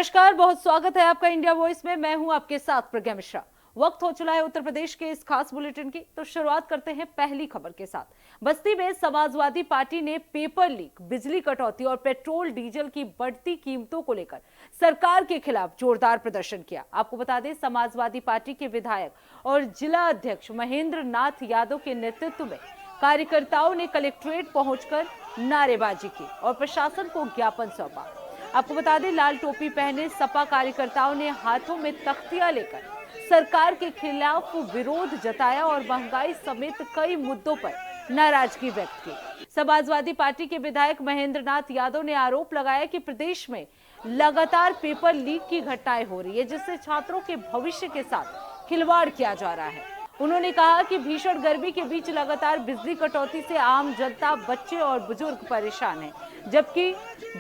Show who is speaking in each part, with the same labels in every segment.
Speaker 1: नमस्कार, बहुत स्वागत है आपका इंडिया वॉइस में। मैं हूं आपके साथ प्रज्ञा मिश्रा। वक्त हो चला है उत्तर प्रदेश के इस खास बुलेटिन की, तो शुरुआत करते हैं पहली खबर के साथ। बस्ती में समाजवादी पार्टी ने पेपर लीक, बिजली कटौती और पेट्रोल डीजल की बढ़ती कीमतों को लेकर सरकार के खिलाफ जोरदार प्रदर्शन किया। आपको बता दें, समाजवादी पार्टी के विधायक और जिला अध्यक्ष महेंद्र नाथ यादव के नेतृत्व में कार्यकर्ताओं ने कलेक्ट्रेट पहुंचकर नारेबाजी की और प्रशासन को ज्ञापन सौंपा। आपको बता दें, लाल टोपी पहने सपा कार्यकर्ताओं ने हाथों में तख्तियां लेकर सरकार के खिलाफ विरोध जताया और महंगाई समेत कई मुद्दों पर नाराजगी व्यक्त की। समाजवादी पार्टी के विधायक महेंद्र नाथ यादव ने आरोप लगाया कि प्रदेश में लगातार पेपर लीक की घटनाएं हो रही है, जिससे छात्रों के भविष्य के साथ खिलवाड़ किया जा रहा है। उन्होंने कहा कि भीषण गर्मी के बीच लगातार बिजली कटौती से आम जनता, बच्चे और बुजुर्ग परेशान हैं, जबकि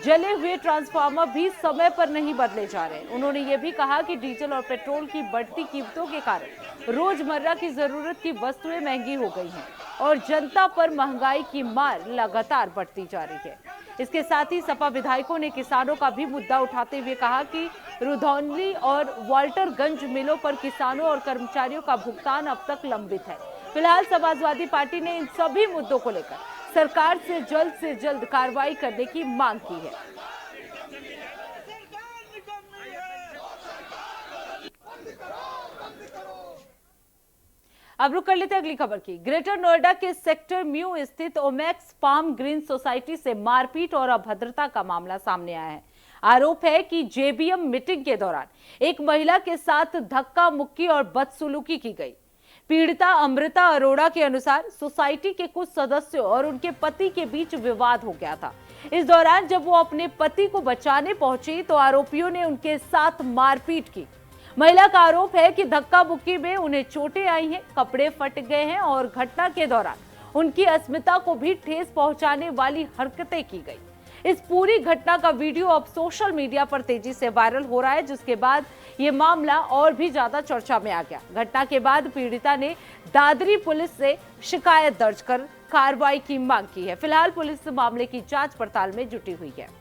Speaker 1: जले हुए ट्रांसफार्मर भी समय पर नहीं बदले जा रहे। उन्होंने ये भी कहा कि डीजल और पेट्रोल की बढ़ती कीमतों के कारण रोजमर्रा की जरूरत की वस्तुएं महंगी हो गई हैं और जनता पर महंगाई की मार लगातार बढ़ती जा रही है। इसके साथ ही सपा विधायकों ने किसानों का भी मुद्दा उठाते हुए कहा कि रुधौली और वाल्टरगंज मिलों पर किसानों और कर्मचारियों का भुगतान अब तक लंबित है। फिलहाल समाजवादी पार्टी ने इन सभी मुद्दों को लेकर सरकार से जल्द कार्रवाई करने की मांग की है। अब रुक कर लेते हैं अगली खबर की। ग्रेटर नोएडा के सेक्टर म्यू स्थित ओमेक्स पाम ग्रीन सोसाइटी से मारपीट और अभद्रता का मामला सामने आया है। आरोप है कि जेबीएम मीटिंग के दौरान एक महिला के साथ धक्का मुक्की और बदसलूकी की गई। पीड़िता अमृता अरोड़ा के अनुसार सोसाइटी के कुछ सदस्यों और उनके पति के बीच विवाद हो गया था। इस दौरान जब वो अपने पति को बचाने पहुंची तो आरोपियों ने उनके साथ मारपीट की। महिला का आरोप है कि धक्का मुक्की में उन्हें चोटें आई हैं, कपड़े फट गए हैं और घटना के दौरान उनकी अस्मिता को भी ठेस पहुंचाने वाली हरकतें की गई। इस पूरी घटना का वीडियो अब सोशल मीडिया पर तेजी से वायरल हो रहा है, जिसके बाद ये मामला और भी ज्यादा चर्चा में आ गया। घटना के बाद पीड़िता ने दादरी पुलिस से शिकायत दर्ज कर कार्रवाई की मांग की है। फिलहाल पुलिस मामले की जांच पड़ताल में जुटी हुई है।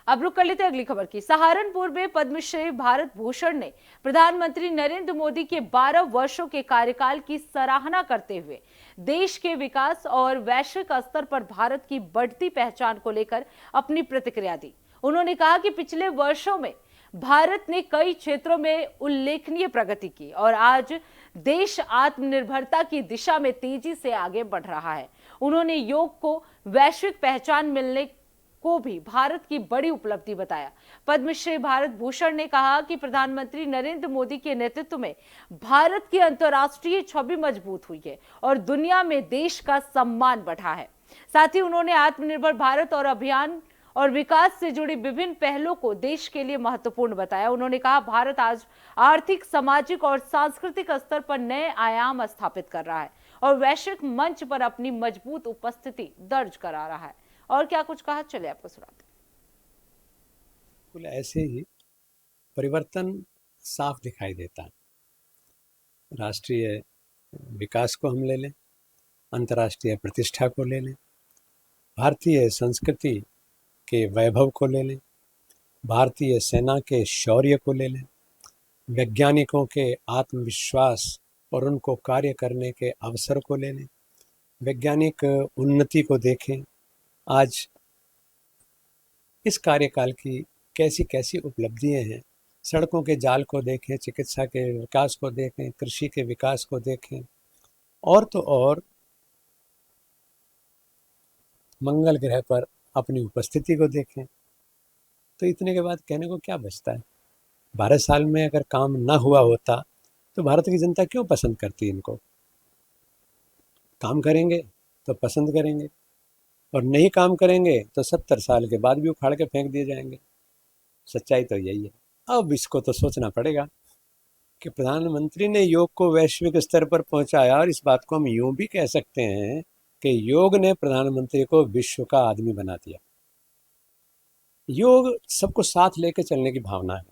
Speaker 1: अब रुक कर लेते हैं अगली खबर की। सहारनपुर में पद्मश्री भारत भूषण ने प्रधानमंत्री नरेंद्र मोदी के 12 वर्षों के कार्यकाल की सराहना करते हुए देश के विकास और वैश्विक स्तर पर भारत की बढ़ती पहचान को लेकर अपनी प्रतिक्रिया दी। उन्होंने कहा कि पिछले वर्षों में भारत ने कई क्षेत्रों में उल्लेखनीय प्रगति की और आज देश आत्मनिर्भरता की दिशा में तेजी से आगे बढ़ रहा है। उन्होंने योग को वैश्विक पहचान मिलने को भी भारत की बड़ी उपलब्धि बताया। पद्मश्री भारत भूषण ने कहा कि प्रधानमंत्री नरेंद्र मोदी के नेतृत्व में भारत की अंतर्राष्ट्रीय छवि मजबूत हुई है और दुनिया में देश का सम्मान बढ़ा है। साथ ही उन्होंने आत्मनिर्भर भारत और अभियान और विकास से जुड़ी विभिन्न पहलों को देश के लिए महत्वपूर्ण बताया। उन्होंने कहा, भारत आज आर्थिक, सामाजिक और सांस्कृतिक स्तर पर नए आयाम स्थापित कर रहा है और वैश्विक मंच पर अपनी मजबूत उपस्थिति दर्ज करा रहा है। और क्या कुछ कहा, चले आपको सुनाते।
Speaker 2: बिल्कुल ऐसे ही परिवर्तन साफ दिखाई देता है। राष्ट्रीय विकास को हम ले लें, अंतर्राष्ट्रीय प्रतिष्ठा को ले लें, भारतीय संस्कृति के वैभव को ले लें, भारतीय सेना के शौर्य को ले लें, वैज्ञानिकों के आत्मविश्वास और उनको कार्य करने के अवसर को ले लें, वैज्ञानिक उन्नति को देखें। आज इस कार्यकाल की कैसी कैसी उपलब्धियां हैं, सड़कों के जाल को देखें, चिकित्सा के विकास को देखें, कृषि के विकास को देखें और तो और मंगल ग्रह पर अपनी उपस्थिति को देखें। तो इतने के बाद कहने को क्या बचता है? 12 साल में अगर काम ना हुआ होता तो भारत की जनता क्यों पसंद करती इनको? काम करेंगे तो पसंद करेंगे और नहीं काम करेंगे तो 70 साल के बाद भी उखाड़ के फेंक दिए जाएंगे। सच्चाई तो यही है। अब इसको तो सोचना पड़ेगा कि प्रधानमंत्री ने योग को वैश्विक स्तर पर पहुंचाया और इस बात को हम यूं भी कह सकते हैं कि योग ने प्रधानमंत्री को विश्व का आदमी बना दिया। योग सबको साथ लेकर चलने की भावना है।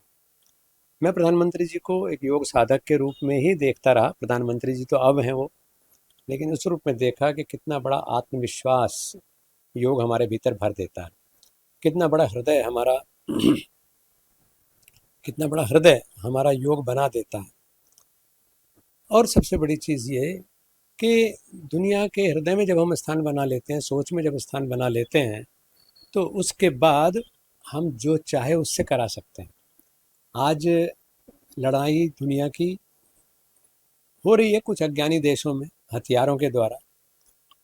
Speaker 2: मैं प्रधानमंत्री जी को एक योग साधक के रूप में ही देखता रहा। प्रधानमंत्री जी तो अब हैं वो, लेकिन उस रूप में देखा कि कितना बड़ा आत्मविश्वास योग हमारे भीतर भर देता है, कितना बड़ा हृदय हमारा कितना बड़ा हृदय हमारा योग बना देता है। और सबसे बड़ी चीज़ ये कि दुनिया के हृदय में जब हम स्थान बना लेते हैं, सोच में जब स्थान बना लेते हैं, तो उसके बाद हम जो चाहे उससे करा सकते हैं। आज लड़ाई दुनिया की हो रही है कुछ अज्ञानी देशों में हथियारों के द्वारा,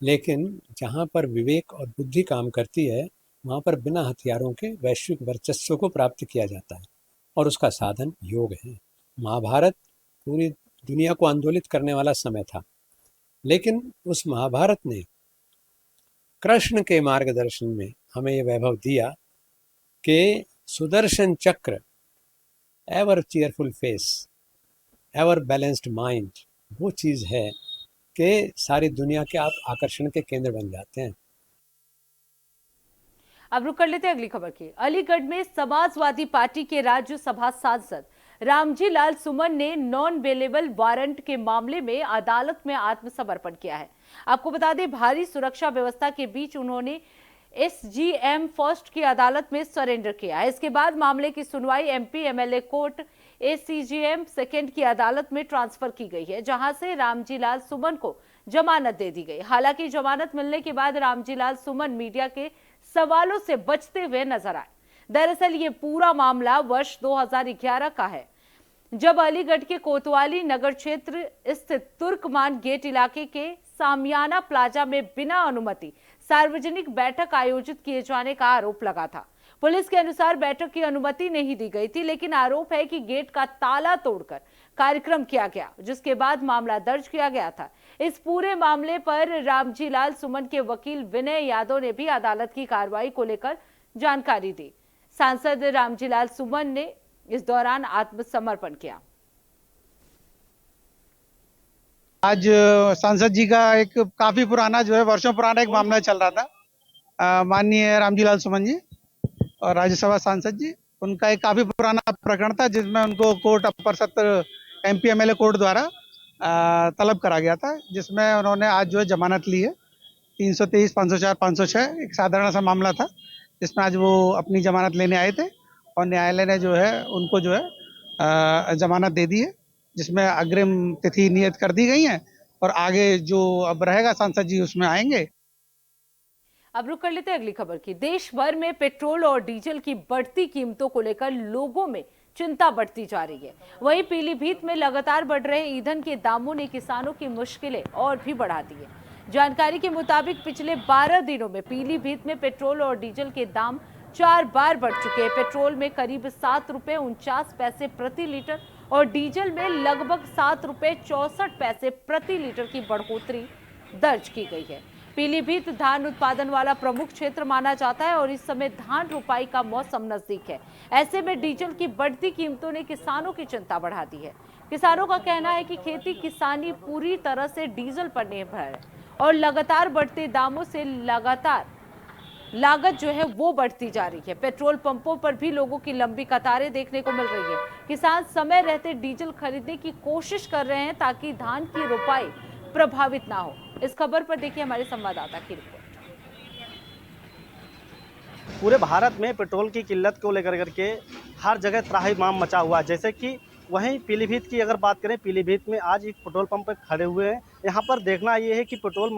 Speaker 2: लेकिन जहाँ पर विवेक और बुद्धि काम करती है वहाँ पर बिना हथियारों के वैश्विक वर्चस्व को प्राप्त किया जाता है, और उसका साधन योग है। महाभारत पूरी दुनिया को आंदोलित करने वाला समय था, लेकिन उस महाभारत ने कृष्ण के मार्गदर्शन में हमें ये वैभव दिया कि सुदर्शन चक्र, ever cheerful face, ever balanced mind, वो चीज़ है कि सारी दुनिया के आप आकर्षण के केंद्र बन जाते हैं।
Speaker 1: अब रुक कर लेते हैं अगली खबर की। अलीगढ़ में समाजवादी पार्टी के राज्यसभा सांसद रामजी लाल सुमन ने नॉन बेलेबल वारंट के मामले में अदालत में आत्मसमर्पण किया है। आपको बता दें, भारी सुरक्षा व्यवस्था के बीच उन्होंने एसजीएम फर्स्ट की अदालत में सरेंडर किया है। इसके बाद मामले की सुनवाई MP MLA court ACGM second की अदालत में ट्रांसफर की गई है, जहां से रामजी लाल सुमन को जमानत दे दी गई। हालांकि जमानत मिलने के बाद रामजी लाल सुमन मीडिया के सवालों से बचते हुए नजर आए। दरअसल ये पूरा मामला वर्ष 2011 का है, जब अलीगढ़ के कोतवाली नगर क्षेत्र स्थित तुर्कमान गेट इलाके के सामियाना प्लाजा में बिना अनुमति सार्वजनिक बैठक आयोजित किए जाने का आरोप लगा था। पुलिस के अनुसार बैठक की अनुमति नहीं दी गई थी, लेकिन आरोप है कि गेट का ताला तोड़कर कार्यक्रम किया गया, जिसके बाद मामला दर्ज किया गया था। इस पूरे मामले पर रामजी लाल सुमन के वकील विनय यादव ने भी अदालत की कार्रवाई को लेकर जानकारी दी। सांसद रामजी लाल सुमन ने इस दौरान आत्मसमर्पण किया।
Speaker 3: आज सांसद जी का एक काफी पुराना जो है वर्षों पुराना एक मामला चल रहा था। माननीय रामजी लाल सुमन जी और राज्यसभा सांसद जी, उनका एक काफी पुराना प्रकरण था जिसमें उनको कोर्ट अपर सत्र एमपी एमएलए कोर्ट द्वारा तलब करा गया था, जिसमें उन्होंने आज जो है जमानत ली है। 323, 504, 506 एक साधारण सा मामला था, जिसमें आज वो अपनी जमानत लेने आए थे और न्यायालय ने जो है उनको जो है जमानत दे दी है, जिसमें अग्रिम तिथि नियत कर दी गई है और आगे जो अब रहेगा सांसद जी उसमें आएंगे।
Speaker 1: अब रुक कर लेते हैं अगली खबर की। देश भर में पेट्रोल और डीजल की बढ़ती कीमतों को लेकर लोगों में चिंता बढ़ती जा रही है। वहीं पीलीभीत में लगातार बढ़ रहे ईंधन के दामों ने किसानों की मुश्किलें और भी बढ़ा दी है। जानकारी के मुताबिक पिछले 12 दिनों में पीलीभीत में पेट्रोल और डीजल के दाम 4 बार बढ़ चुके हैं। पेट्रोल में करीब 7 रुपए 49 पैसे प्रति लीटर और डीजल में लगभग 7 रुपए 64 पैसे प्रति लीटर की बढ़ोतरी दर्ज की गई है। पीलीभीत धान उत्पादन वाला प्रमुख क्षेत्र माना जाता है और इस समय धान रोपाई का मौसम नजदीक है। ऐसे में डीजल की बढ़ती कीमतों ने किसानों की चिंता बढ़ा दी है। किसानों का कहना है कि खेती किसानी पूरी तरह से डीजल पर निर्भर है और लगातार बढ़ते दामों से लगातार लागत जो है वो बढ़ती जा रही है। पेट्रोल पंपों पर भी लोगों की लंबी कतारें देखने को मिल रही है। किसान समय रहते डीजल खरीदने की कोशिश कर रहे हैं ताकि धान की रोपाई प्रभावित ना हो। इस खबर पर देखिए हमारे संवाददाता की रिपोर्ट।
Speaker 4: पूरे भारत में पेट्रोल की किल्लत को लेकर करके हर जगह त्राहिमाम मचा हुआ है। जैसे कि वहीं पीलीभीत की अगर बात करें, पीलीभीत में आज एक पेट्रोल पंप पर खड़े हुए हैं। यहाँ पर देखना ये है कि पेट्रोल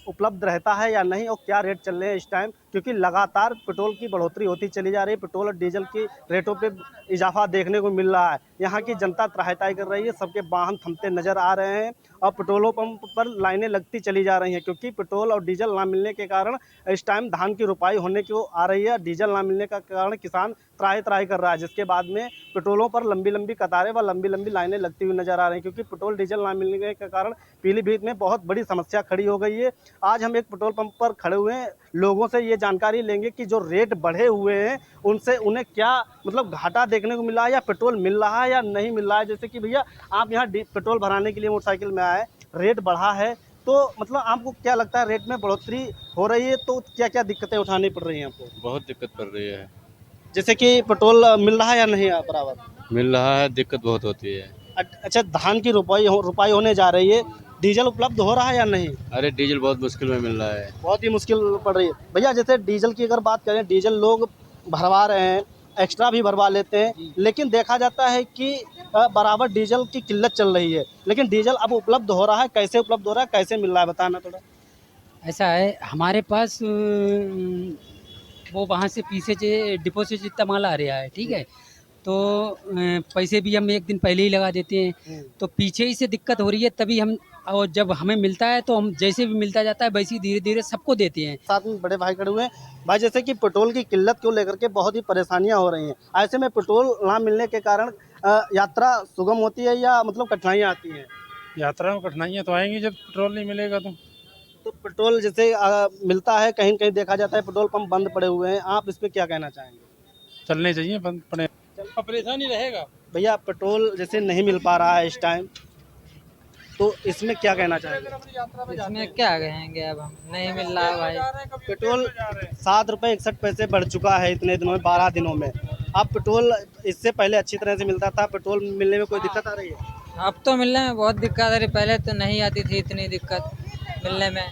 Speaker 4: उपलब्ध रहता है या नहीं और क्या रेट चल रहे हैं इस टाइम, क्योंकि लगातार पेट्रोल की बढ़ोतरी होती चली जा रही है। पेट्रोल और डीजल की रेटों पे इजाफा देखने को मिल रहा है। यहाँ की जनता त्राहिमाम कर रही है, सबके वाहन थमते नजर आ रहे हैं और पेट्रोल पंप पर लाइनें लगती चली जा रही हैं, क्योंकि पेट्रोल और डीजल ना मिलने के कारण इस टाइम धान की रोपाई होने को आ रही है। डीजल ना मिलने का कारण किसान त्राही कर रहा है, जिसके बाद में पेट्रोलों पर लंबी लंबी कतारें व लंबी लंबी लाइनें लगती हुई नजर आ रही हैं, क्योंकि पेट्रोल डीजल ना मिलने के कारण पीलीभीत में बहुत बड़ी समस्या खड़ी हो गई है। आज हम एक पेट्रोल पंप पर खड़े हुए हैं, लोगों से ये जानकारी लेंगे कि जो रेट बढ़े हुए हैं उनसे उन्हें क्या मतलब घाटा देखने को मिला है या पेट्रोल मिल रहा है या नहीं मिल रहा है। जैसे कि भैया आप यहाँ पेट्रोल भराने के लिए मोटरसाइकिल में आए, रेट बढ़ा है तो मतलब आपको क्या लगता है रेट में बढ़ोतरी हो रही है तो क्या क्या दिक्कतें उठानी पड़ रही हैं आपको?
Speaker 5: बहुत दिक्कत पड़ रही है।
Speaker 4: जैसे कि पेट्रोल मिल रहा है या नहीं बराबर?
Speaker 5: मिल रहा है, दिक्कत बहुत होती है।
Speaker 4: अच्छा, धान की रोपाई होने जा रही है डीजल उपलब्ध हो रहा है या नहीं?
Speaker 5: अरे डीजल बहुत मुश्किल में मिल रहा है।
Speaker 4: बहुत ही मुश्किल पड़ रही है भैया। जैसे डीजल की अगर बात करें, डीजल लोग भरवा रहे हैं, एक्स्ट्रा भी भरवा लेते हैं, लेकिन देखा जाता है कि बराबर डीजल की किल्लत चल रही है। लेकिन डीजल अब उपलब्ध हो रहा है, कैसे उपलब्ध हो रहा है, कैसे मिल रहा है, बताना थोड़ा।
Speaker 6: ऐसा है हमारे पास वो वहाँ से पीछे से डिपो से जितना माल आ रहा है, ठीक है, तो पैसे भी हम एक दिन पहले ही लगा देते हैं, तो पीछे ही से दिक्कत हो रही है तभी हम, और जब हमें मिलता है तो हम जैसे भी मिलता जाता है वैसे ही धीरे धीरे सबको देते हैं।
Speaker 4: साथ में बड़े भाई खड़े हुए हैं। भाई, जैसे कि पेट्रोल की किल्लत को लेकर के बहुत ही परेशानियां हो रही हैं, ऐसे में पेट्रोल ना मिलने के कारण यात्रा सुगम होती है या मतलब कठिनाइयां आती हैं?
Speaker 7: यात्रा में कठिनाइयाँ तो आएंगी जब पेट्रोल नहीं मिलेगा तो
Speaker 4: पेट्रोल जैसे मिलता है, कहीं कहीं देखा जाता है पेट्रोल पंप बंद पड़े हुए हैं, आप इस पे क्या कहना चाहेंगे?
Speaker 7: चलने चाहिए, बंद पड़े परेशानी रहेगा।
Speaker 4: भैया, पेट्रोल जैसे नहीं मिल पा रहा है इस टाइम, तो इसमें क्या कहना चाहेंगे?
Speaker 6: इसमें क्या कहेंगे, अब हम नहीं मिल रहा है भाई।
Speaker 4: पेट्रोल 7 रुपये 61 पैसे बढ़ चुका है इतने दिनों में, 12 दिनों में। अब पेट्रोल इससे पहले अच्छी तरह से मिलता था, पेट्रोल मिलने में कोई दिक्कत आ रही है?
Speaker 6: अब तो मिलने में बहुत दिक्कत आ रही, पहले तो नहीं आती थी इतनी दिक्कत मिलने में।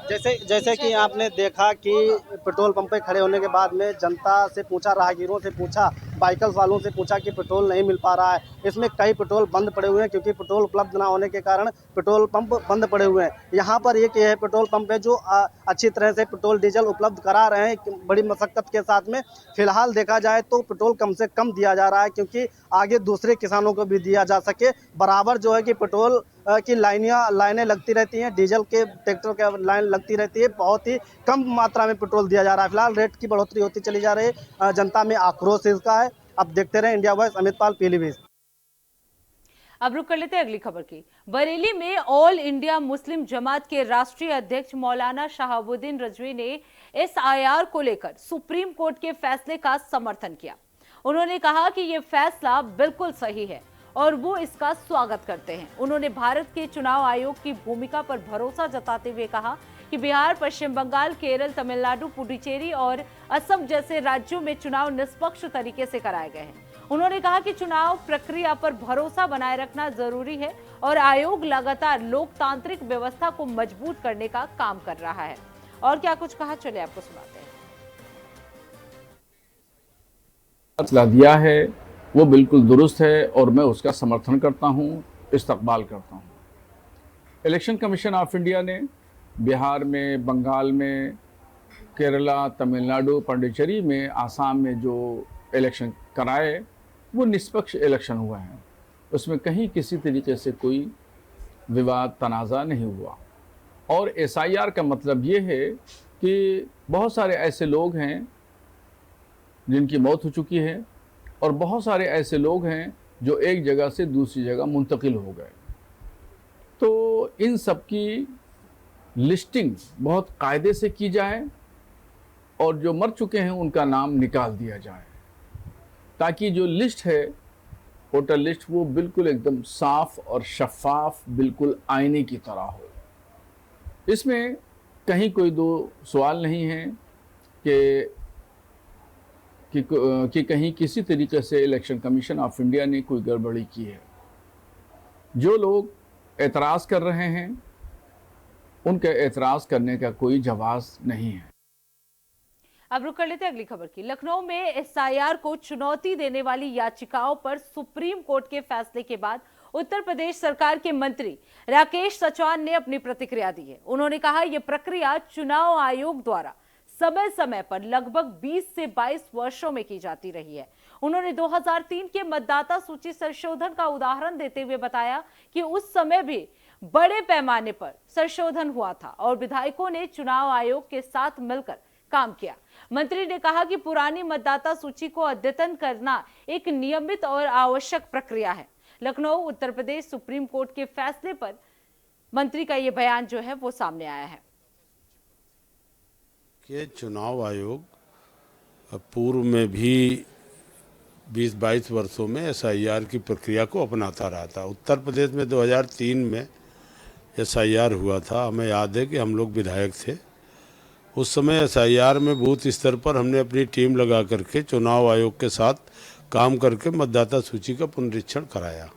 Speaker 4: जैसे कि आपने देखा कि पेट्रोल पंप पे खड़े होने के बाद में जनता से पूछा, राहगीरों से पूछा, बाइकर्स वालों से पूछा कि पेट्रोल नहीं मिल पा रहा है। इसमें कई पेट्रोल बंद पड़े हुए हैं क्योंकि पेट्रोल उपलब्ध ना होने के कारण पेट्रोल पंप बंद पड़े हुए हैं। यहाँ पर एक यह पेट्रोल पंप है जो अच्छी तरह से पेट्रोल डीजल उपलब्ध करा रहे हैं बड़ी मशक्कत के साथ में। फिलहाल देखा जाए तो पेट्रोल कम से कम दिया जा रहा है क्योंकि आगे दूसरे किसानों को भी दिया जा सके। बराबर जो है कि पेट्रोल की लाइनें लगती रहती हैं, डीजल के ट्रैक्टर के लाइन लगती रहती है, बहुत ही कम मात्रा में पेट्रोल दिया जा रहा है। फिलहाल रेट की बढ़ोतरी होती चली जा रही है, जनता में आक्रोश इसका है। अब देखते रहे इंडिया वॉइस, अमित पाल, पीलीभीत।
Speaker 1: अब रुक कर लेते हैं अगली खबर की। बरेली में ऑल इंडिया मुस्लिम जमात के राष्ट्रीय अध्यक्ष मौलाना शहाबुद्दीन रजवी ने SIR को लेकर सुप्रीम कोर्ट के फैसले का समर्थन किया। उन्होंने कहा कि यह फैसला बिल्कुल सही है और वो इसका स्वागत करते हैं। उन्होंने भारत के चुनाव आयोग की भूमिका पर भरोसा जताते हुए कहा कि बिहार, पश्चिम बंगाल, केरल, तमिलनाडु, पुडुचेरी और असम जैसे राज्यों में चुनाव निष्पक्ष तरीके से कराए गए हैं। उन्होंने कहा कि चुनाव प्रक्रिया पर भरोसा बनाए रखना जरूरी है और आयोग लगातार लोकतांत्रिक व्यवस्था को मजबूत करने का काम कर रहा है। और क्या कुछ कहा, चलिए आपको सुनाते हैं।
Speaker 8: फैसला दिया है वो बिल्कुल दुरुस्त है और मैं उसका समर्थन करता हूँ, इस्तकबाल करता हूँ। इलेक्शन कमीशन ऑफ इंडिया ने बिहार में, बंगाल में, केरला, तमिलनाडु, पुडुचेरी में, आसाम में जो इलेक्शन कराए वो निष्पक्ष इलेक्शन हुआ है। उसमें कहीं किसी तरीके से कोई विवाद, तनाज़ा नहीं हुआ। और SIR का मतलब ये है कि बहुत सारे ऐसे लोग हैं जिनकी मौत हो चुकी है और बहुत सारे ऐसे लोग हैं जो एक जगह से दूसरी जगह मुंतकिल हो गए। तो इन सब की लिस्टिंग बहुत कायदे से की जाए और जो मर चुके हैं उनका नाम निकाल दिया जाए ताकि जो लिस्ट है, वोटर लिस्ट, वो बिल्कुल एकदम साफ और शफाफ, बिल्कुल आईने की तरह हो। इसमें कहीं कोई दो सवाल नहीं है कि कहीं किसी तरीके से इलेक्शन कमीशन ऑफ इंडिया ने कोई गड़बड़ी की है। जो लोग एतराज़ कर रहे हैं उनके एतराज़ करने का कोई जवाब नहीं है।
Speaker 1: अब रुक कर लेते हैं अगली खबर की। लखनऊ में SIR को चुनौती देने वाली याचिकाओं पर सुप्रीम कोर्ट के फैसले के बाद उत्तर प्रदेश सरकार के मंत्री राकेश सचवान ने अपनी प्रतिक्रिया दी है। उन्होंने कहा यह प्रक्रिया चुनाव आयोग द्वारा समय समय पर लगभग 20 से 22 वर्षों में की जाती रही है। उन्होंने 2003 के मतदाता सूची संशोधन का उदाहरण देते हुए बताया कि उस समय भी बड़े पैमाने पर संशोधन हुआ था और विधायकों ने चुनाव आयोग के साथ मिलकर काम किया। मंत्री ने कहा कि पुरानी मतदाता सूची को अद्यतन करना एक नियमित और आवश्यक प्रक्रिया है। लखनऊ उत्तर प्रदेश सुप्रीम कोर्ट के फैसले पर मंत्री का यह बयान जो है वो सामने आया है
Speaker 9: कि चुनाव आयोग पूर्व में भी 20-22 वर्षों में SIR की प्रक्रिया को अपनाता रहा था। उत्तर प्रदेश में 2003 में SIR हुआ था। हमें याद है कि हम लोग विधायक थे उस समय। SIR में बूथ स्तर पर हमने अपनी टीम लगा करके चुनाव आयोग के साथ काम करके मतदाता सूची का पुनरीक्षण कराया।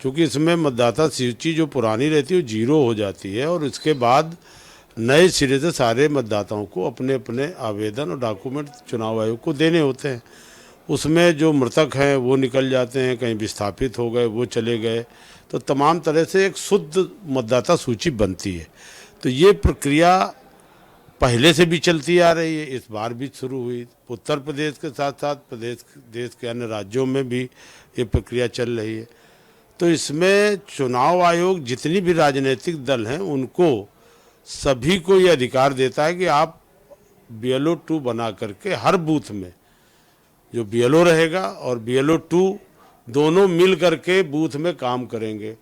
Speaker 9: क्योंकि इसमें मतदाता सूची जो पुरानी रहती है वो जीरो हो जाती है और इसके बाद नए सिरे से सारे मतदाताओं को अपने अपने आवेदन और डॉक्यूमेंट चुनाव आयोग को देने होते हैं। उसमें जो मृतक हैं वो निकल जाते हैं, कहीं विस्थापित हो गए वो चले गए, तो तमाम तरह से एक शुद्ध मतदाता सूची बनती है। तो ये प्रक्रिया पहले से भी चलती आ रही है, इस बार भी शुरू हुई। उत्तर प्रदेश के साथ साथ देश के अन्य राज्यों में भी ये प्रक्रिया चल रही है। तो इसमें चुनाव आयोग जितनी भी राजनीतिक दल हैं उनको सभी को ये अधिकार देता है कि आप BLO 2 बना करके हर बूथ में जो BLO रहेगा और BLO 2 दोनों मिल करके बूथ में काम करेंगे।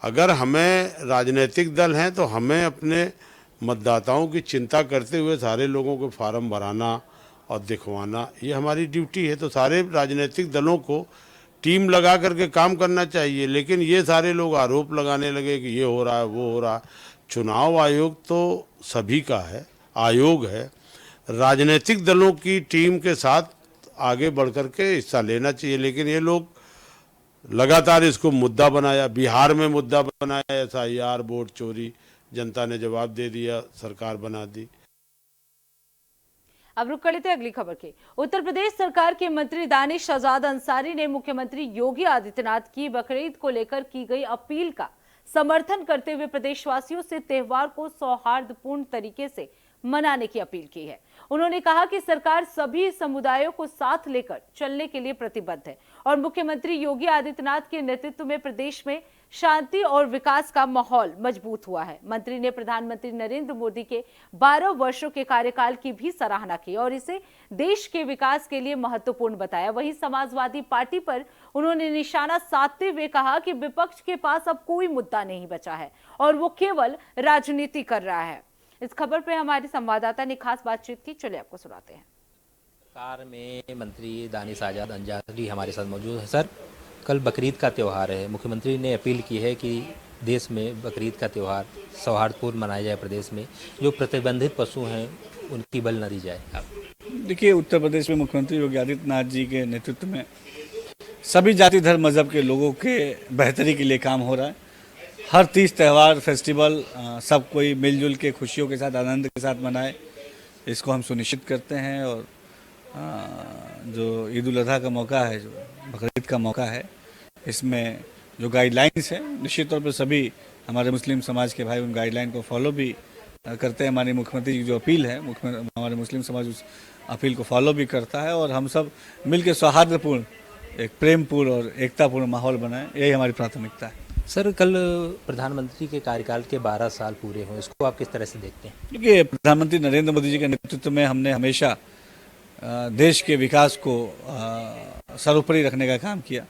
Speaker 9: अगर हमें राजनीतिक दल हैं तो हमें अपने मतदाताओं की चिंता करते हुए सारे लोगों को फार्म भराना और दिखवाना ये हमारी ड्यूटी है। तो सारे राजनीतिक दलों को टीम लगा करके काम करना चाहिए। लेकिन ये सारे लोग आरोप लगाने लगे कि ये हो रहा है वो हो रहा है। चुनाव आयोग तो सभी का है, आयोग है, राजनीतिक दलों की टीम के साथ आगे बढ़ करके हिस्सा लेना चाहिए। लेकिन ये लोग लगातार इसको मुद्दा बनाया, बिहार में मुद्दा बनाया SIR वोट चोरी, जनता ने जवाब दे दिया, सरकार बना दी।
Speaker 1: अब रुक कर लेते हैं अगली खबर की। उत्तर प्रदेश सरकार के मंत्री दानिश आजाद अंसारी ने मुख्यमंत्री योगी आदित्यनाथ की बकरीद को लेकर की गई अपील का समर्थन करते हुए प्रदेशवासियों से त्योहार को सौहार्दपूर्ण तरीके से मनाने की अपील की है। उन्होंने कहा कि सरकार सभी समुदायों को साथ लेकर चलने के लिए प्रतिबद्ध है और मुख्यमंत्री योगी आदित्यनाथ के नेतृत्व में प्रदेश में शांति और विकास का माहौल मजबूत हुआ है। मंत्री ने प्रधानमंत्री नरेंद्र मोदी के 12 वर्षों के कार्यकाल की भी सराहना की और इसे देश के विकास के लिए महत्वपूर्ण बताया। वहीं समाजवादी पार्टी पर उन्होंने निशाना साधते हुए कहा कि विपक्ष के पास अब कोई मुद्दा नहीं बचा है और वो केवल राजनीति कर रहा है। इस खबर पे हमारे संवाददाता ने खास बातचीत की, चलिए आपको सुनाते हैं।
Speaker 10: कार में मंत्री दानिश आजाद अंसारी हमारे साथ मौजूद है। सर, कल बकरीद का त्यौहार है, मुख्यमंत्री ने अपील की है कि देश में बकरीद का त्यौहार सौहार्दपूर्ण मनाया जाए, प्रदेश में जो प्रतिबंधित पशु हैं उनकी बलि न दी जाए। आप
Speaker 11: देखिए, उत्तर प्रदेश में मुख्यमंत्री योगी आदित्यनाथ जी के नेतृत्व में सभी जाति धर्म मजहब के लोगों के बेहतरी के लिए काम हो रहा है। हर तीज त्यौहार फेस्टिवल सब कोई मिलजुल के खुशियों के साथ आनंद के साथ मनाए, इसको हम सुनिश्चित करते हैं। और जो ईद उल अजहा का मौका है, जो बकरीद का मौका है, इसमें जो गाइडलाइंस है निश्चित तौर पर सभी हमारे मुस्लिम समाज के भाई उन गाइडलाइन को फॉलो भी करते हैं। हमारे मुख्यमंत्री की जो अपील है, हमारे मुस्लिम समाज उस अपील को फॉलो भी करता है और हम सब मिलकर सौहार्दपूर्ण, एक प्रेमपूर्ण और एकतापूर्ण माहौल बनाएं, यही हमारी प्राथमिकता है।
Speaker 10: सर, कल प्रधानमंत्री के कार्यकाल के 12 साल पूरे हुए, इसको आप किस तरह से देखते हैं?
Speaker 11: देखिए, प्रधानमंत्री नरेंद्र मोदी जी के नेतृत्व में हमने हमेशा देश के विकास को सर्वोपरि रखने का काम किया।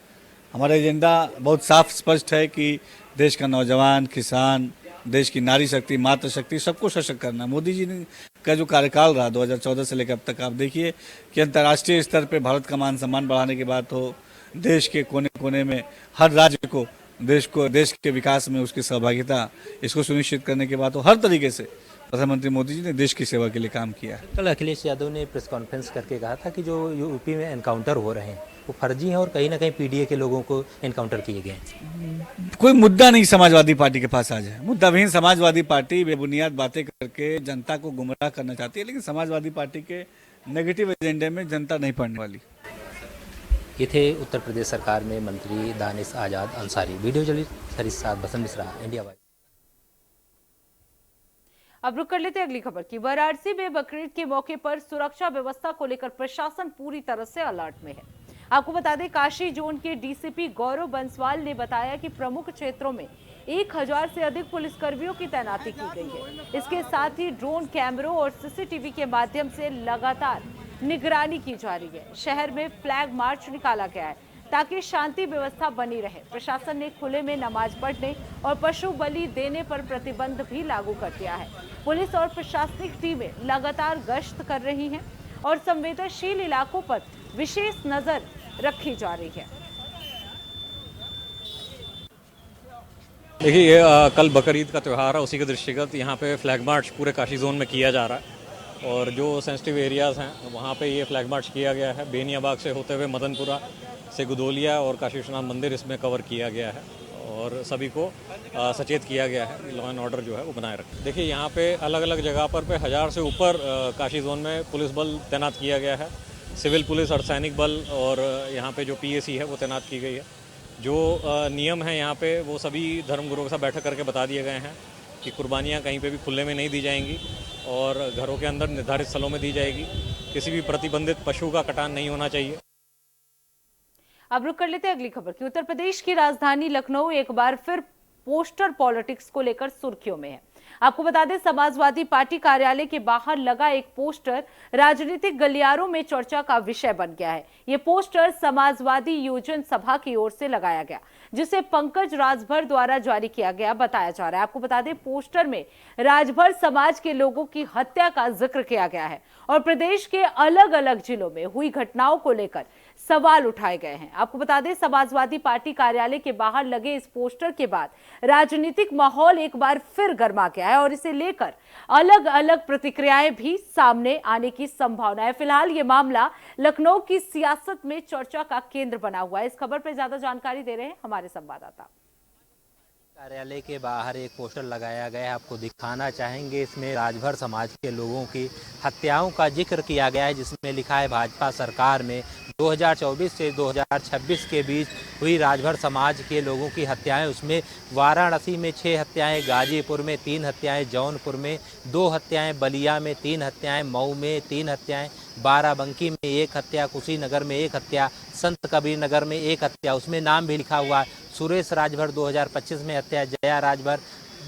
Speaker 11: हमारा एजेंडा बहुत साफ स्पष्ट है कि देश का नौजवान, किसान, देश की नारी शक्ति, मातृशक्ति, सबको सशक्त करना। मोदी जी का जो कार्यकाल रहा 2014 से लेकर अब तक, आप देखिए कि अंतर्राष्ट्रीय स्तर पे भारत का मान सम्मान बढ़ाने की बात हो, देश के कोने कोने में हर राज्य को देश के विकास में उसकी सहभागिता, इसको सुनिश्चित करने के बाद तो हर तरीके से प्रधानमंत्री मोदी जी ने देश की सेवा के लिए काम किया है।
Speaker 10: कल अखिलेश यादव ने प्रेस कॉन्फ्रेंस करके कहा था कि जो यूपी में एनकाउंटर हो रहे हैं वो फर्जी हैं और कहीं ना कहीं PDA के लोगों को एनकाउंटर किए गए हैं।
Speaker 11: कोई मुद्दा नहीं समाजवादी पार्टी के पास आ जाए। मुद्दाविहीन समाजवादी पार्टी बेबुनियाद बातें करके जनता को गुमराह करना चाहती है, लेकिन समाजवादी पार्टी के नेगेटिव एजेंडे में जनता नहीं पड़ने वाली।
Speaker 10: ये थे उत्तर प्रदेश सरकार में मंत्री दानिश आजाद अंसारी। वीडियो जर्नलिस्ट हरीश साथ बसंत मिश्रा, इंडिया वाइज।
Speaker 1: अब रुक कर लेते हैं अगली खबर की। वाराणसी में बकरीद के मौके पर सुरक्षा व्यवस्था को लेकर प्रशासन पूरी तरह से अलर्ट में है। आपको बता दें, काशी जोन के DCP गौरव बंसवाल ने बताया कि प्रमुख क्षेत्रों में 1000 से अधिक पुलिसकर्मियों की तैनाती की गई है। इसके साथ ही ड्रोन कैमरों और CCTV के माध्यम से लगातार निगरानी की जा रही है। शहर में फ्लैग मार्च निकाला गया है ताकि शांति व्यवस्था बनी रहे। प्रशासन ने खुले में नमाज पढ़ने और पशु बलि देने पर प्रतिबंध भी लागू कर दिया है। पुलिस और प्रशासनिक टीमें लगातार गश्त कर रही हैं और संवेदनशील इलाकों पर विशेष नजर रखी जा रही है।
Speaker 12: देखिए, कल बकरीद का त्यौहार है, उसी के दृष्टिगत यहाँ पे फ्लैग मार्च पूरे काशी जोन में किया जा रहा है और जो सेंसिटिव एरियाज़ हैं वहाँ पे ये फ्लैग मार्च किया गया है। बेनिया बाग से होते हुए मदनपुरा से गुदोलिया और काशी विश्वनाथ मंदिर इसमें कवर किया गया है और सभी को सचेत किया गया है, लॉ एंड ऑर्डर जो है वो बनाए रखें। देखिए यहाँ पे अलग अलग जगह पर 1000 से ऊपर काशी जोन में पुलिस बल तैनात किया गया है, सिविल पुलिस, अर्धसैनिक बल और यहाँ पे जो पीएसी है वो तैनात की गई है। जो नियम है यहाँ पे वो सभी धर्मगुरुओं के साथ बैठक करके बता दिए गए हैं कि कुर्बानियाँ कहीं पे भी खुले में नहीं दी जाएंगी और घरों के अंदर निर्धारित स्थलों में दी जाएगी। किसी भी प्रतिबंधित पशु का कटान नहीं होना चाहिए।
Speaker 1: अब रुक कर लेते हैं अगली खबर की। उत्तर प्रदेश की राजधानी लखनऊ एक बार फिर पोस्टर पॉलिटिक्स को लेकर सुर्खियों में है। आपको बता दें, समाजवादी पार्टी कार्यालय के बाहर लगा एक पोस्टर राजनीतिक गलियारों में चर्चा का विषय बन गया है। ये पोस्टर समाजवादी योजन सभा की ओर से लगाया गया, जिसे पंकज राजभर द्वारा जारी किया गया बताया जा रहा है। आपको बता दें, पोस्टर में राजभर समाज के लोगों की हत्या का जिक्र किया गया है और प्रदेश के अलग अलग जिलों में हुई घटनाओं को लेकर सवाल उठाए गए हैं। आपको बता दें, समाजवादी पार्टी कार्यालय के बाहर लगे इस पोस्टर के बाद राजनीतिक माहौल एक बार फिर गर्मा गया है और इसे लेकर अलग अलग प्रतिक्रियाएं भी सामने आने की संभावना है। फिलहाल ये मामला लखनऊ की सियासत में चर्चा का केंद्र बना हुआ है। इस खबर पर ज्यादा जानकारी दे रहे हैं हमारे संवाददाता।
Speaker 10: कार्यालय के बाहर एक पोस्टर लगाया गया है, आपको दिखाना चाहेंगे। इसमें राजभर समाज के लोगों की हत्याओं का जिक्र किया गया है, जिसमें लिखा है भाजपा सरकार में 2024 से 2026 के बीच हुई राजभर समाज के लोगों की हत्याएं। उसमें वाराणसी में 6 हत्याएं, गाजीपुर में 3 हत्याएं, जौनपुर में 2 हत्याएं, बलिया में 3 हत्याएं, मऊ में 3 हत्याएं, बाराबंकी में 1 हत्या, कुशीनगर में 1 हत्या, संत कबीर नगर में 1 हत्या। उसमें नाम भी लिखा हुआ है, सुरेश राजभर 2025 में हत्या, जया राजभर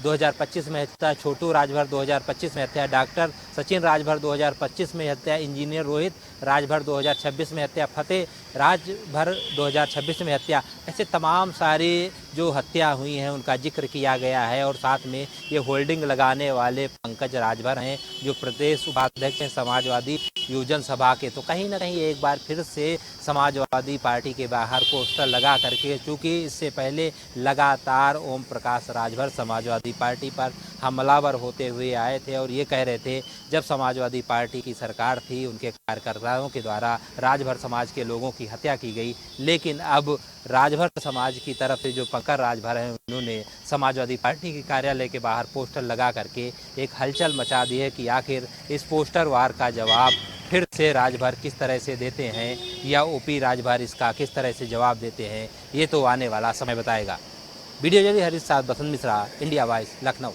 Speaker 10: 2025 में हत्या, छोटू राजभर 2025 में हत्या, डॉक्टर सचिन राजभर 2025 में हत्या, इंजीनियर रोहित राजभर 2026 में हत्या, फतेह राजभर 2026 में हत्या। ऐसे तमाम सारे जो हत्या हुई हैं उनका जिक्र किया गया है और साथ में ये होल्डिंग लगाने वाले पंकज राजभर हैं, जो प्रदेश उपाध्यक्ष हैं समाजवादी योजन सभा के। तो कहीं ना कहीं एक बार फिर से समाजवादी पार्टी के बाहर पोस्टर लगा करके, चूँकि इससे पहले लगातार ओम प्रकाश राजभर समाजवादी पार्टी पर हमलावर होते हुए आए थे और ये कह रहे थे जब समाजवादी पार्टी की सरकार थी उनके कार्यकर्ताओं के द्वारा राजभर समाज के लोगों की हत्या की गई। लेकिन अब राजभर समाज की तरफ से जो पंकज राजभर हैं उन्होंने समाजवादी पार्टी के कार्यालय के बाहर पोस्टर लगा करके एक हलचल मचा दी है कि आखिर इस पोस्टर वार का जवाब फिर से राजभर किस तरह से देते हैं या ओपी राजभर इसका किस तरह से जवाब देते हैं, ये तो आने वाला समय बताएगा। वीडियो जर्नलिस्ट हरीश साथ बसंत मिश्रा, इंडिया वॉइस, लखनऊ।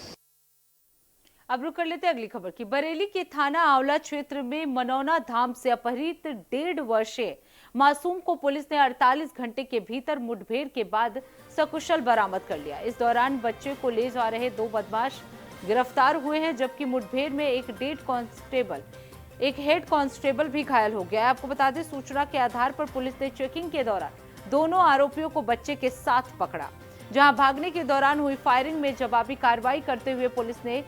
Speaker 1: अब रुक कर लेते हैं अगली खबर की। बरेली के थाना आंवला क्षेत्र में मनौना धाम से अपहृत 1.5 वर्षीय मासूम को पुलिस ने 48 घंटे के भीतर मुठभेड़ के बाद सकुशल बरामद कर लिया। इस दौरान बच्चे को ले जा रहे 2 बदमाश गिरफ्तार हुए हैं, जबकि मुठभेड़ में एक हेड कांस्टेबल भी घायल हो गया है। आपको बता दें, सूचना के आधार पर पुलिस ने चेकिंग के दौरान दोनों आरोपियों को बच्चे के साथ पकड़ा, जहां भागने के दौरान हुई फायरिंग में जवाबी कार्रवाई करते हुए पुलिस ने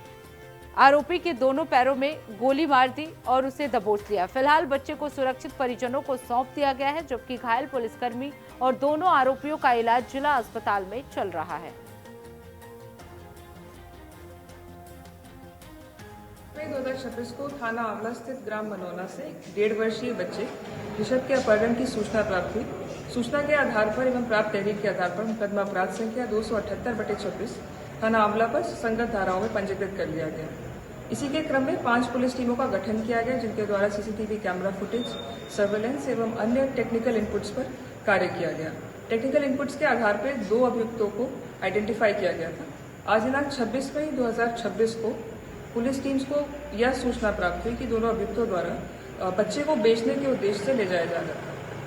Speaker 1: आरोपी के दोनों पैरों में गोली मार दी और उसे दबोच लिया। फिलहाल बच्चे को सुरक्षित परिजनों को सौंप दिया गया है, जबकि घायल पुलिसकर्मी और दोनों आरोपियों का इलाज जिला अस्पताल में चल रहा है।
Speaker 13: 2026 को थाना आंवला स्थित ग्राम मनौना से 1.5 वर्षीय बच्चे ऋषभ के अपहरण की सूचना प्राप्त हुई। सूचना के आधार पर एवं प्राप्त तहरीर के आधार पर मुकदमा अपराध संख्या 278/26 थाना आंवला पर संगत धाराओं में पंजीकृत कर लिया गया। इसी के क्रम में 5 पुलिस टीमों का गठन किया गया, जिनके द्वारा सीसीटीवी कैमरा फुटेज, सर्वेलेंस एवं अन्य टेक्निकल इनपुट्स पर कार्य किया गया। टेक्निकल इनपुट्स के आधार पर 2 अभियुक्तों को आइडेंटिफाई किया गया था। आज दिनांक 26 मई 2026 को पुलिस टीम्स को यह सूचना प्राप्त हुई कि दोनों अभियुक्तों द्वारा बच्चे को बेचने के उद्देश्य से ले जाया जा रहा था।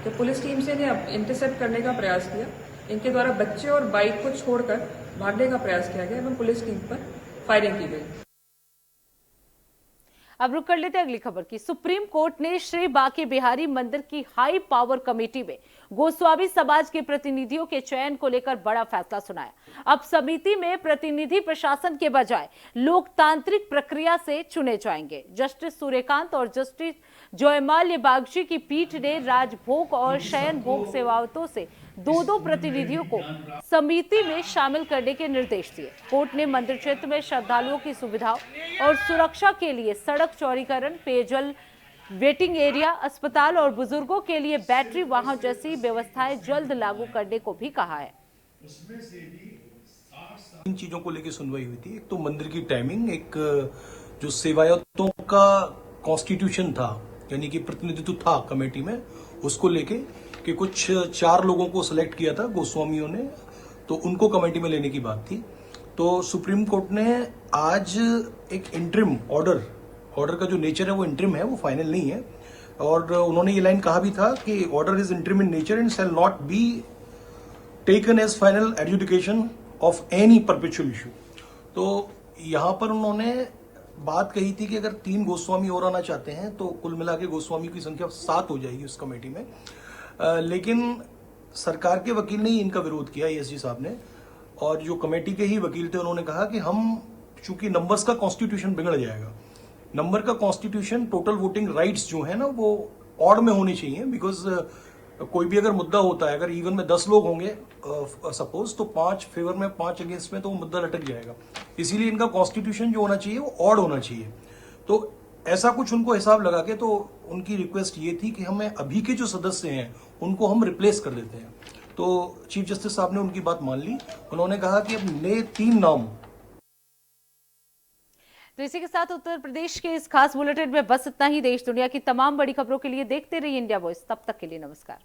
Speaker 13: तो पुलिस टीम से इन्हें इंटरसेप्ट करने का प्रयास किया। इनके द्वारा बच्चे और बाइक को छोड़कर भागने का प्रयास किया गया एवं पुलिस टीम पर फायरिंग की गई।
Speaker 1: अब रुक कर लेते हैं अगली खबर की। सुप्रीम कोर्ट ने श्री बांके बिहारी मंदिर की हाई पावर कमेटी में गोस्वामी समाज के प्रतिनिधियों के चयन को लेकर बड़ा फैसला सुनाया। अब समिति में प्रतिनिधि प्रशासन के बजाय लोकतांत्रिक प्रक्रिया से चुने जाएंगे। जस्टिस सूर्यकांत और जस्टिस जयमाल्य बागची की पीठ ने राजभोग और शयन भोग सेवाओं से 2 प्रतिनिधियों को समिति में शामिल करने के निर्देश दिए। कोर्ट ने मंदिर क्षेत्र में श्रद्धालुओं की सुविधाओं और सुरक्षा के लिए सड़क चौड़ीकरण, पेयजल, वेटिंग एरिया, अस्पताल और बुजुर्गों के लिए बैटरी वाहन जैसी व्यवस्थाएं जल्द लागू करने को भी कहा है।
Speaker 14: इन चीजों को लेकर सुनवाई हुई थी। एक तो मंदिर की टाइमिंग, एक जो सेवायतों का कॉन्स्टिट्यूशन था, यानी कि प्रतिनिधित्व था कमेटी में, उसको लेके कि कुछ 4 लोगों को सिलेक्ट किया था गोस्वामियों ने, तो उनको कमेटी में लेने की बात थी। तो सुप्रीम कोर्ट ने आज एक इंटरिम ऑर्डर का जो नेचर है वो इंटरिम है, वो फाइनल नहीं है, और उन्होंने ये लाइन कहा भी था कि order is interim in nature and shall not be taken as final adjudication of any perpetual issue. तो यहाँ पर उन्होंने बात कही थी कि अगर 3 गोस्वामी और आना चाहते हैं तो कुल मिला के गोस्वामी की संख्या 7 हो जाएगी उस कमेटी में। लेकिन सरकार के वकील ने ही इनका विरोध किया, ESG साहब ने, और जो कमेटी के ही वकील थे उन्होंने कहा कि हम, चूंकि नंबर्स का कॉन्स्टिट्यूशन बिगड़ जाएगा, नंबर का कॉन्स्टिट्यूशन, टोटल वोटिंग राइट्स जो है ना वो ऑड में होने चाहिए, बिकॉज कोई भी अगर मुद्दा होता है, अगर इवन में 10 लोग होंगे सपोज, तो 5 फेवर में 5 अगेंस्ट में, तो वो मुद्दा लटक जाएगा। इसीलिए इनका कॉन्स्टिट्यूशन जो होना चाहिए वो ऑड होना चाहिए। तो ऐसा कुछ उनको हिसाब लगा के, तो उनकी रिक्वेस्ट ये थी कि हमें अभी के जो सदस्य हैं उनको हम रिप्लेस कर देते हैं। तो चीफ जस्टिस साहब ने उनकी बात मान ली। उन्होंने कहा कि अब नए 3 नाम।
Speaker 1: तो इसी के साथ उत्तर प्रदेश के इस खास बुलेटिन में बस इतना ही। देश दुनिया की तमाम बड़ी खबरों के लिए देखते रहिए इंडिया वॉइस। तब तक के लिए नमस्कार।